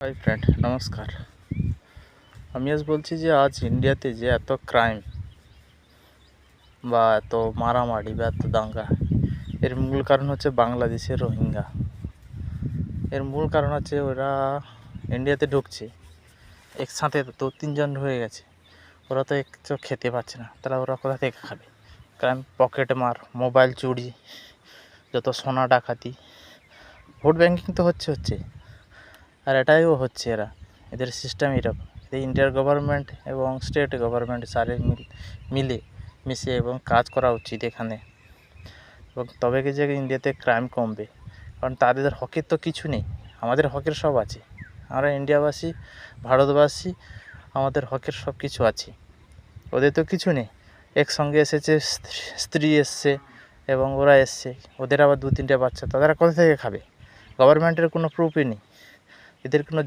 Hi friend, নমস্কার। আমি আজ বলছি যে আজ ইন্ডিয়াতে যে এত ক্রাইম বা এত মারামারি বা এত দাঙ্গা, এর মূল কারণ হচ্ছে বাংলাদেশের রোহিঙ্গা। এর মূল কারণ হচ্ছে ওরা ইন্ডিয়াতে ঢুকছে, একসাথে 2-3 জন হয়ে গেছে। ওরা তো একটু খেতে পাচ্ছে না, তাহলে ওরা কোথা থেকে খাবে? ক্রাইম, পকেট মার, মোবাইল চুরি, যত সোনা ডাকাতি, ভোট ব্যাঙ্কিং তো হচ্ছে আর এটাইও হচ্ছে। এদের সিস্টেম এরকম। ইন্ডিয়ার গভর্নমেন্ট এবং স্টেট গভর্নমেন্ট সারে মিলে মিশে এবং কাজ করা উচিত এখানে, এবং তবে কি যে ইন্ডিয়াতে ক্রাইম কমবে। কারণ তাদের হকের তো কিছু নেই, আমাদের হকের সব আছে। আমরা ইন্ডিয়াবাসী, ভারতবাসী, আমাদের হকের সব কিছু আছে, ওদের তো কিছু নেই। একসঙ্গে এসেছে, স্ত্রী এসছে এবং ওরা এসছে, ওদের আবার 2-3টে বাচ্চা, তারা কোথা থেকে খাবে? গভর্নমেন্টের কোনো প্রুফই নেই, এদের কোনো